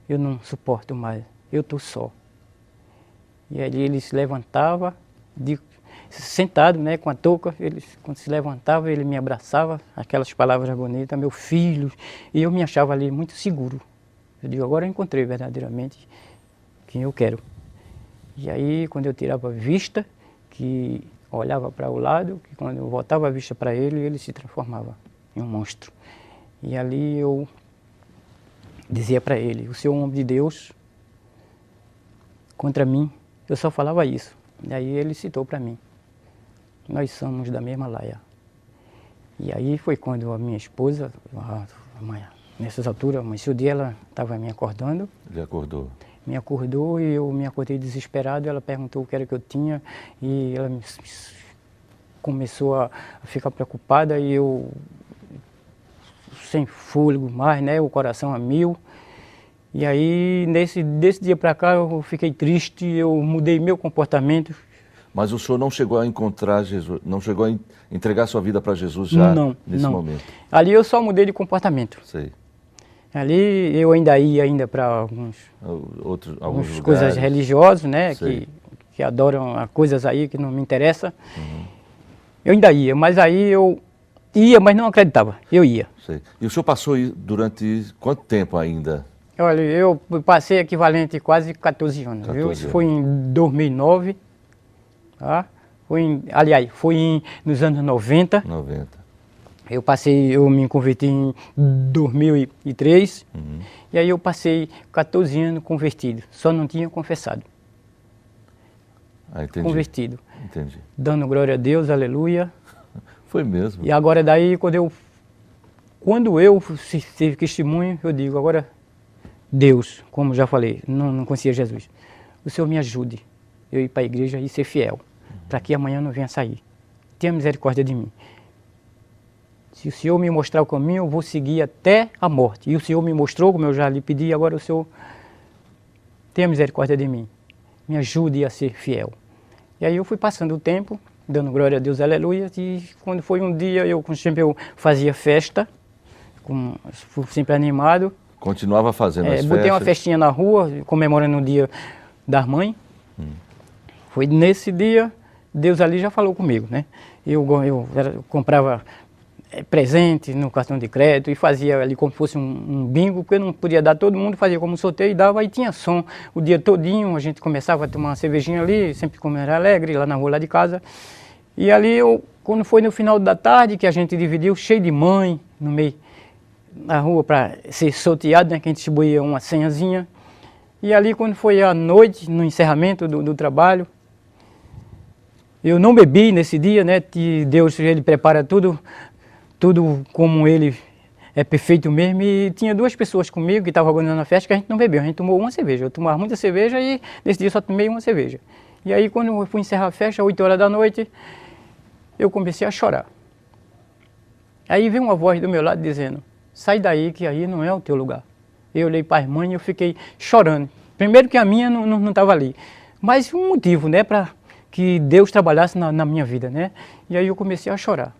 eu não suporto mais, eu estou só. E aí ele se levantava, sentado, né, com a touca, quando se levantava, ele me abraçava, aquelas palavras bonitas, meu filho, e eu me achava ali muito seguro. Eu digo, agora eu encontrei verdadeiramente quem eu quero. E aí, quando eu tirava a vista, que olhava para o lado, que quando eu voltava a vista para ele, ele se transformava em um monstro. E ali eu dizia para ele: o senhor é um homem de Deus, contra mim. Eu só falava isso. E aí ele citou para mim: nós somos da mesma laia. E aí foi quando a minha esposa, nessas alturas, mas se o dia ela estava me acordando. Ele acordou. Me acordou e eu me acordei desesperado. Ela perguntou o que era que eu tinha e ela começou a ficar preocupada e eu sem fôlego mais, né? O coração a mil. E aí, desse dia para cá, eu fiquei triste, eu mudei meu comportamento. Mas o senhor não chegou a encontrar Jesus, não chegou a entregar sua vida para Jesus já nesse momento? Ali eu só mudei de comportamento. Sei. Ali eu ainda ia para algumas coisas religiosas, né? Que adoram coisas aí que não me interessam. Uhum. Eu ainda ia, mas aí eu ia, mas não acreditava. Eu ia. Sei. E o senhor passou durante quanto tempo ainda? Olha, eu passei equivalente quase 14 anos. 14 anos. Isso foi em 2009. Tá? Foi nos anos 90. 90. Eu me converti em 2003. Uhum. E aí eu passei 14 anos convertido. Só não tinha confessado. Ah, entendi. Convertido. Entendi. Dando glória a Deus, aleluia. Foi mesmo. E agora daí, quando eu tive testemunho, eu digo: agora, Deus, como já falei, não conhecia Jesus, o Senhor me ajude, eu ir para a igreja e ser fiel, para que amanhã não venha sair. Tenha misericórdia de mim. Se o Senhor me mostrar o caminho, eu vou seguir até a morte. E o Senhor me mostrou, como eu já lhe pedi, agora o Senhor tenha misericórdia de mim. Me ajude a ser fiel. E aí eu fui passando o tempo, dando glória a Deus, aleluia. E quando foi um dia, como sempre eu fazia festa, sempre animado. Continuava fazendo as festas? Botei uma festinha na rua, comemorando o dia das mães. Foi nesse dia, Deus ali já falou comigo, né? Eu comprava presente no cartão de crédito e fazia ali como se fosse um bingo, porque eu não podia dar todo mundo, fazia como sorteio e dava, e tinha som o dia todinho. A gente começava a tomar uma cervejinha ali, sempre como era alegre, lá na rua lá de casa. E ali, quando foi no final da tarde, que a gente dividiu, cheio de mãe no meio na rua para ser sorteado, né, que a gente distribuía uma senhazinha. E ali, quando foi à noite, no encerramento do trabalho, eu não bebi nesse dia, né? Que Deus, ele prepara tudo como ele é perfeito mesmo. E tinha duas pessoas comigo que estavam organizando a festa, que a gente não bebeu, a gente tomou uma cerveja. Eu tomava muita cerveja e nesse dia só tomei uma cerveja. E aí, quando eu fui encerrar a festa, às 8 horas da noite, eu comecei a chorar. Aí veio uma voz do meu lado dizendo: sai daí, que aí não é o teu lugar. Eu olhei para a irmã e eu fiquei chorando. Primeiro que a minha não estava ali, mas um motivo, né, para que Deus trabalhasse na minha vida, né? E aí eu comecei a chorar.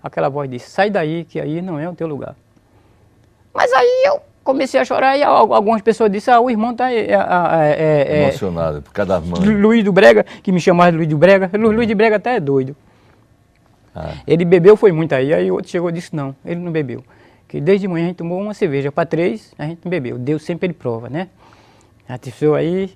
Aquela voz disse: sai daí, que aí não é o teu lugar. Mas aí eu comecei a chorar e algumas pessoas disseram: o irmão está emocionado por cada mãe. Luiz do Brega, que me chamava de Luiz do Brega. Luiz do Brega até é doido. Ele bebeu, foi muito aí o outro chegou e disse: não, ele não bebeu. Que desde manhã a gente tomou uma cerveja, para 3 a gente não bebeu. Deus sempre ele prova, né? A pessoa aí,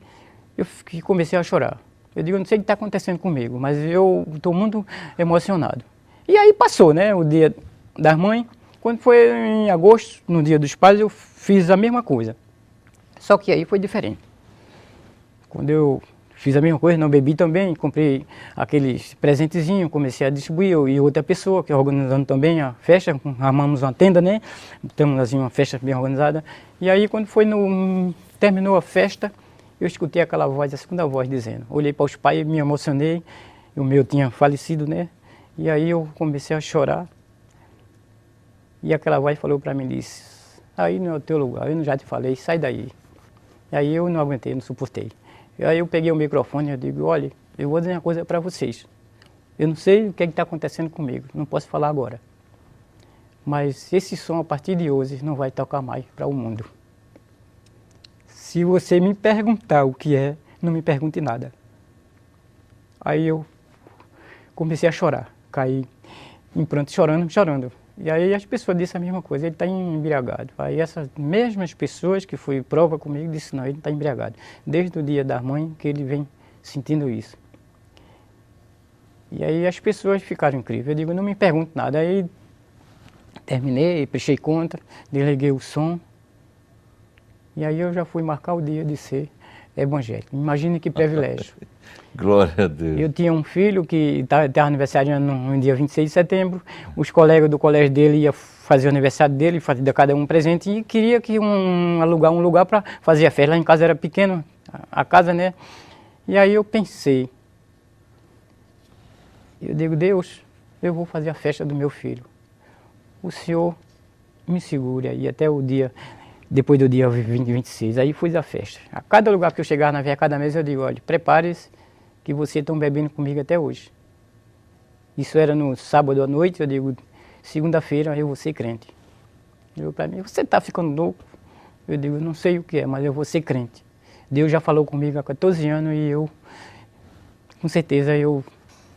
eu comecei a chorar. Eu digo: não sei o que está acontecendo comigo, mas eu estou muito emocionado. E aí passou, né, o dia das mães. Quando foi em agosto, no dia dos pais, eu fiz a mesma coisa. Só que aí foi diferente. Quando eu fiz a mesma coisa, não bebi também, comprei aqueles presentezinhos, comecei a distribuir, eu e outra pessoa que organizando também a festa, armamos uma tenda, né? Temos assim uma festa bem organizada. E aí quando terminou a festa, eu escutei aquela voz, a segunda voz dizendo, olhei para os pais e me emocionei, o meu tinha falecido, né? E aí eu comecei a chorar. E aquela voz falou para mim, disse: aí não é o teu lugar, eu já te falei, sai daí. E aí eu não aguentei, não suportei. E aí eu peguei o microfone e eu digo: olha, eu vou dizer uma coisa para vocês. Eu não sei o que está acontecendo comigo, não posso falar agora. Mas esse som, a partir de hoje, não vai tocar mais para o mundo. Se você me perguntar o que é, não me pergunte nada. Aí eu comecei a chorar, caí em pranto, chorando. E aí as pessoas disseram a mesma coisa: ele está embriagado. Aí essas mesmas pessoas que foi prova comigo disseram: não, ele está embriagado. Desde o dia da mãe que ele vem sentindo isso. E aí as pessoas ficaram incríveis. Eu digo, não me pergunto nada. Aí terminei, prestei conta, desliguei o som. E aí eu já fui marcar o dia de ser evangélico. Imagine que privilégio. Glória a Deus. Eu tinha um filho que estava aniversariando no dia 26 de setembro. Os colegas do colégio dele iam fazer o aniversário dele, fazer cada um um presente. E queria que alugar um lugar para fazer a festa. Lá em casa era pequeno, a casa, né? E aí eu pensei. Eu digo, Deus, eu vou fazer a festa do meu filho. O Senhor me segure aí até o dia, depois do dia 26. Aí fiz a festa. A cada lugar que eu chegava na via, cada mês eu digo, olha, prepare-se que vocês estão bebendo comigo até hoje. Isso era no sábado à noite, eu digo, segunda-feira eu vou ser crente. Ele falou para mim, você está ficando louco? Eu digo, não sei o que é, mas eu vou ser crente. Deus já falou comigo há 14 anos e eu, com certeza, eu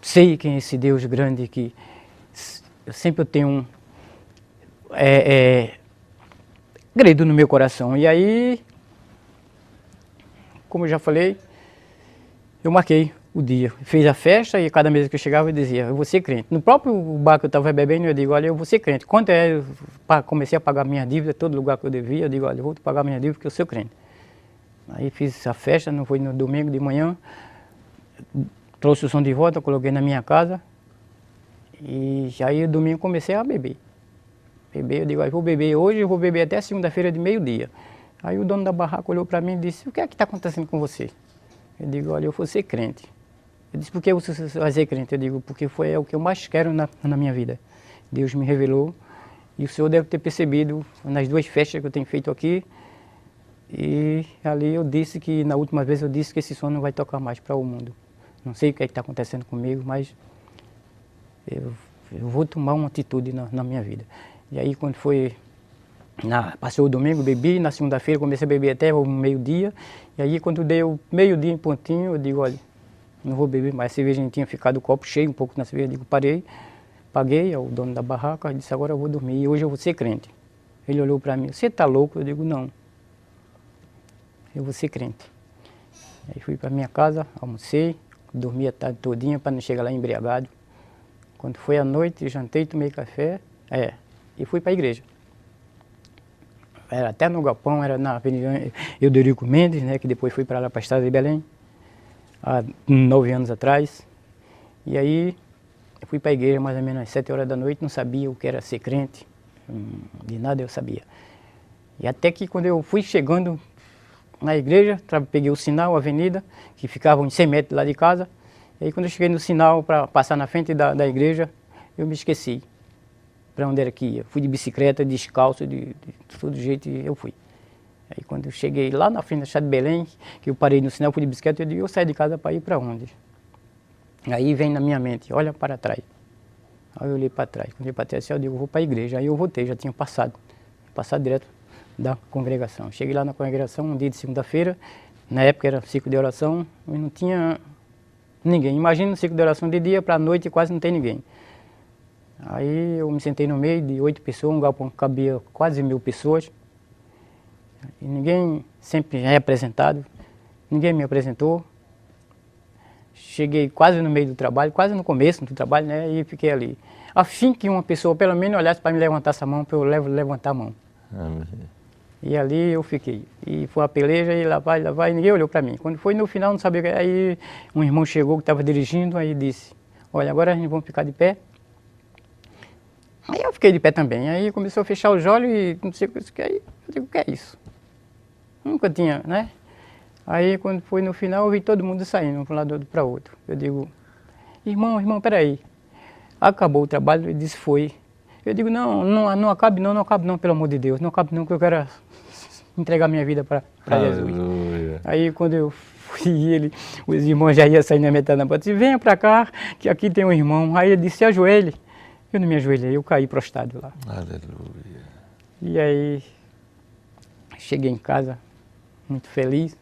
sei quem é esse Deus grande que eu sempre tenho credo no meu coração. E aí, como eu já falei, eu marquei o dia. Fiz a festa e cada mês que eu chegava eu dizia, eu vou ser crente. No próprio bar que eu estava bebendo, eu digo, olha, eu vou ser crente. Quanto é? Eu comecei a pagar minha dívida, todo lugar que eu devia, eu digo, olha, eu vou pagar minha dívida porque eu sou crente. Aí fiz a festa, não foi no domingo de manhã, trouxe o som de volta, coloquei na minha casa e aí domingo comecei a beber. Eu digo, eu vou beber hoje, eu vou beber até segunda-feira de meio-dia. Aí o dono da barraca olhou para mim e disse, o que é que está acontecendo com você? Eu digo, olha, eu vou ser crente. Ele disse, por que você vai ser crente? Eu digo, porque foi o que eu mais quero na minha vida. Deus me revelou e o Senhor deve ter percebido nas 2 festas que eu tenho feito aqui. E ali eu disse que, na última vez eu disse que esse som não vai tocar mais para o mundo. Não sei o que é que está acontecendo comigo, mas eu vou tomar uma atitude na minha vida. E aí quando foi, passou o domingo, bebi, na segunda-feira comecei a beber até o meio-dia. E aí quando deu meio-dia em pontinho, eu digo, olha, não vou beber mais. A cerveja tinha ficado o copo cheio, um pouco na cerveja, eu digo, parei, paguei ao dono da barraca, disse, agora eu vou dormir e hoje eu vou ser crente. Ele olhou para mim, você está louco? Eu digo, não, eu vou ser crente. Aí fui para minha casa, almocei, dormi a tarde todinha para não chegar lá embriagado. Quando foi à noite, jantei, tomei café, e fui para a igreja. Era até no galpão, era na Avenida Eudorico Mendes, né, que depois fui para lá para a Estrada de Belém, há 9 anos atrás. E aí eu fui para a igreja mais ou menos às 7 horas da noite, não sabia o que era ser crente, de nada eu sabia. E até que quando eu fui chegando na igreja, peguei o sinal, a avenida, que ficava uns 100 metros lá de casa. E aí quando eu cheguei no sinal para passar na frente da igreja, eu me esqueci para onde era que ia. Fui de bicicleta, descalço, de todo jeito e eu fui. Aí quando eu cheguei lá na frente da Estrada de Belém, que eu parei no sinal, fui de bicicleta, eu digo, eu saí de casa para ir para onde? Aí vem na minha mente, olha para trás. Aí eu olhei para trás, quando eu olhei para trás, eu digo, eu vou para a igreja. Aí eu voltei, já tinha passado direto da congregação. Cheguei lá na congregação um dia de segunda-feira, na época era ciclo de oração, e não tinha ninguém. Imagina um ciclo de oração de dia para a noite quase não tem ninguém. Aí eu me sentei no meio de 8 pessoas, um galpão que cabia quase 1000 pessoas. E ninguém sempre é apresentado, ninguém me apresentou. Cheguei quase no meio do trabalho, quase no começo do trabalho, né, e fiquei ali. A fim que uma pessoa pelo menos olhasse para me levantar essa mão, para eu levantar a mão. E ali eu fiquei. E foi a peleja, e lá vai, e ninguém olhou para mim. Quando foi no final, não sabia o que. Aí um irmão chegou que estava dirigindo, aí disse, olha, agora a gente vai ficar de pé. Aí eu fiquei de pé também. Aí começou a fechar os olhos e não sei o que. Aí eu digo, o que é isso? Nunca tinha, né? Aí quando foi no final, eu vi todo mundo saindo, de um lado para o outro. Eu digo, irmão, peraí. Acabou o trabalho, ele disse, foi. Eu digo, não acabe não, pelo amor de Deus. Não acabe não, que eu quero entregar minha vida para Jesus. Aí quando eu fui, os irmãos já iam sair na metade da porta, disse, venha para cá, que aqui tem um irmão. Aí ele disse, se ajoelhe. Eu não me ajoelhei, eu caí prostrado lá. Aleluia. E aí, cheguei em casa, muito feliz.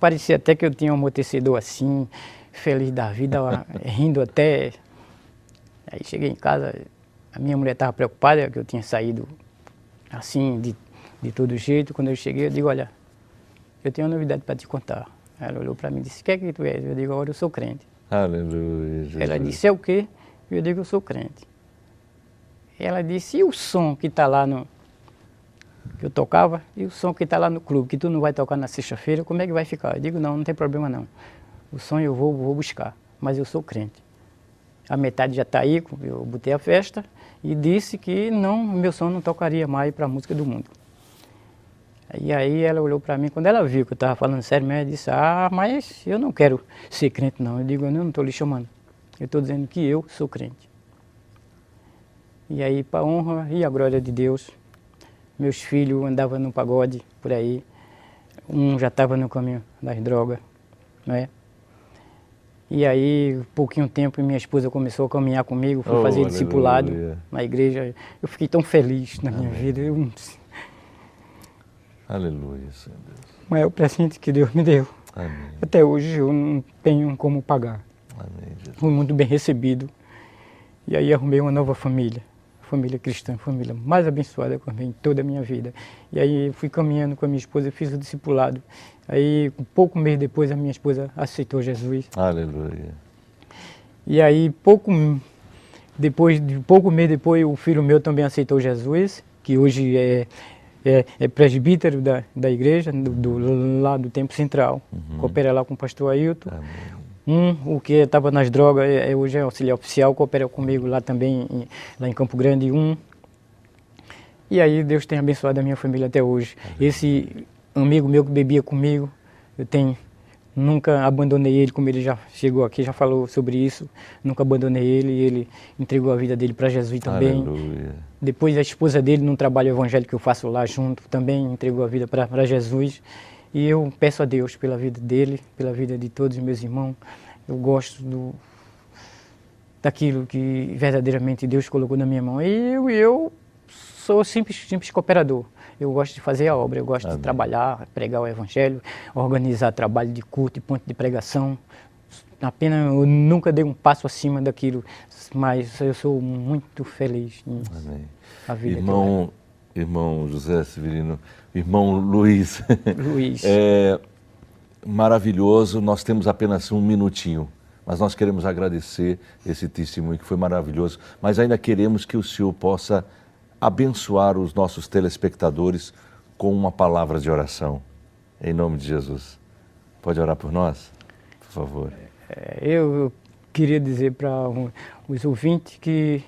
Parecia até que eu tinha um amortecedor assim, feliz da vida, rindo até. Aí cheguei em casa, a minha mulher estava preocupada, que eu tinha saído assim, de todo jeito. Quando eu cheguei, eu digo, olha, eu tenho uma novidade para te contar. Ela olhou para mim e disse, o que é que tu és? Eu digo, agora eu sou crente. Aleluia, Jesus. Ela disse, é o quê? Eu digo, eu sou crente. Ela disse, e o som que está lá no... que eu tocava, e o som que está lá no clube, que tu não vai tocar na sexta-feira, como é que vai ficar? Eu digo, não tem problema não. O som eu vou buscar, mas eu sou crente. A metade já está aí, eu botei a festa e disse que não, meu som não tocaria mais para a música do mundo. E aí ela olhou para mim, quando ela viu que eu estava falando sério, ela disse, mas eu não quero ser crente não. Eu digo, eu não estou lhe chamando, eu estou dizendo que eu sou crente. E aí, para a honra e a glória de Deus, meus filhos andavam no pagode por aí, um já estava no caminho das drogas, né? E aí, pouquinho tempo, minha esposa começou a caminhar comigo, foi fazer discipulado na igreja. Eu fiquei tão feliz na minha vida. Aleluia, Senhor Deus. O maior presente que Deus me deu. Amém. Até hoje eu não tenho como pagar. Amém, Jesus. Fui muito bem recebido. E aí arrumei uma nova família. Família cristã, família mais abençoada que eu vi em toda a minha vida. E aí fui caminhando com a minha esposa, fiz o discipulado. Aí, pouco mês depois, a minha esposa aceitou Jesus. Aleluia. E aí, pouco mês depois, o filho meu também aceitou Jesus, que hoje é presbítero da igreja, lá do Tempo Central. Coopera lá com o pastor Ailton. Amém. O que estava nas drogas, hoje é auxiliar oficial, coopera comigo lá também, lá em Campo Grande, E aí Deus tem abençoado a minha família até hoje. Esse amigo meu que bebia comigo, nunca abandonei ele, como ele já chegou aqui, já falou sobre isso. Nunca abandonei ele entregou a vida dele para Jesus também. Aleluia. Depois a esposa dele, num trabalho evangélico que eu faço lá junto, também entregou a vida para Jesus. E eu peço a Deus pela vida dele, pela vida de todos os meus irmãos. Eu gosto daquilo que verdadeiramente Deus colocou na minha mão. E eu sou simples cooperador. Eu gosto de fazer a obra, eu gosto de trabalhar, pregar o evangelho, organizar trabalho de culto e ponto de pregação. Apenas eu nunca dei um passo acima daquilo, mas eu sou muito feliz em a vida. Irmão José Severino, irmão Luiz. Luiz. É maravilhoso, nós temos apenas um minutinho, mas nós queremos agradecer esse testemunho que foi maravilhoso, mas ainda queremos que o senhor possa abençoar os nossos telespectadores com uma palavra de oração, em nome de Jesus. Pode orar por nós, por favor? Eu queria dizer para os ouvintes que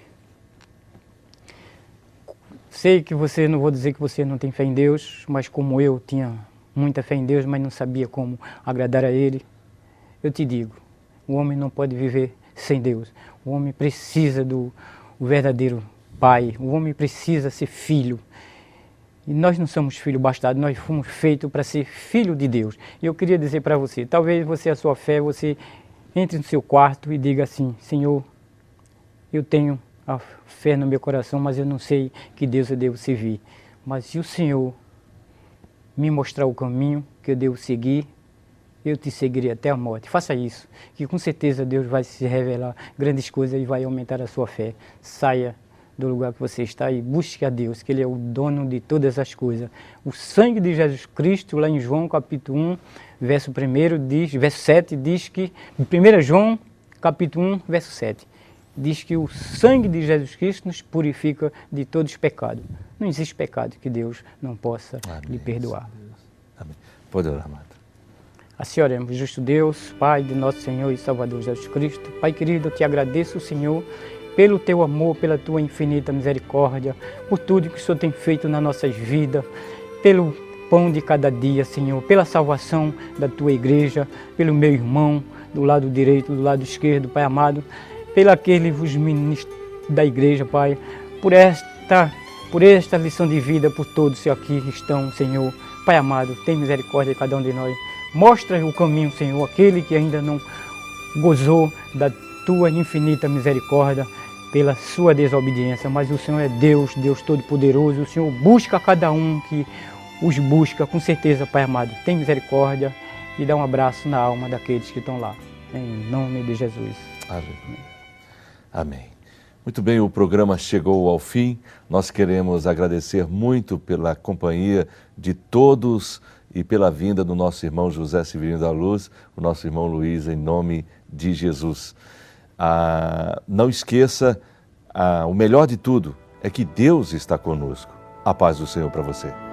sei que não vou dizer que você não tem fé em Deus, mas como eu tinha muita fé em Deus, mas não sabia como agradar a Ele, eu te digo, o homem não pode viver sem Deus. O homem precisa do verdadeiro Pai, o homem precisa ser filho. E nós não somos filho bastardo, nós fomos feitos para ser filho de Deus. E eu queria dizer para você, talvez você, a sua fé, você entre no seu quarto e diga assim, Senhor, eu tenho a fé no meu coração, mas eu não sei que Deus eu devo servir. Mas se o Senhor me mostrar o caminho que eu devo seguir, eu te seguirei até a morte. Faça isso, que com certeza Deus vai se revelar grandes coisas e vai aumentar a sua fé. Saia do lugar que você está e busque a Deus, que Ele é o dono de todas as coisas. O sangue de Jesus Cristo, lá em João capítulo 1, verso 7, diz que, em 1 João capítulo 1, verso 7, diz que o sangue de Jesus Cristo nos purifica de todos os pecados. Não existe pecado que Deus não possa lhe perdoar. Amém. Pode orar, Marta. Assim oremos, justo Deus, Pai de nosso Senhor e Salvador Jesus Cristo. Pai querido, eu te agradeço, Senhor, pelo teu amor, pela tua infinita misericórdia, por tudo que o Senhor tem feito nas nossas vidas, pelo pão de cada dia, Senhor, pela salvação da tua igreja, pelo meu irmão, do lado direito, do lado esquerdo, Pai amado, pelo aqueles ministros da igreja, Pai, por esta lição de vida, por todos que aqui estão, Senhor. Pai amado, tem misericórdia de cada um de nós. Mostra o caminho, Senhor, aquele que ainda não gozou da tua infinita misericórdia pela sua desobediência, mas o Senhor é Deus, Deus Todo-Poderoso. O Senhor busca cada um que os busca, com certeza, Pai amado. Tem misericórdia e dá um abraço na alma daqueles que estão lá. Em nome de Jesus. Amém. Amém. Muito bem, o programa chegou ao fim. Nós queremos agradecer muito pela companhia de todos e pela vinda do nosso irmão José Severino da Luz, o nosso irmão Luiz, em nome de Jesus. Não esqueça, o melhor de tudo é que Deus está conosco. A paz do Senhor para você.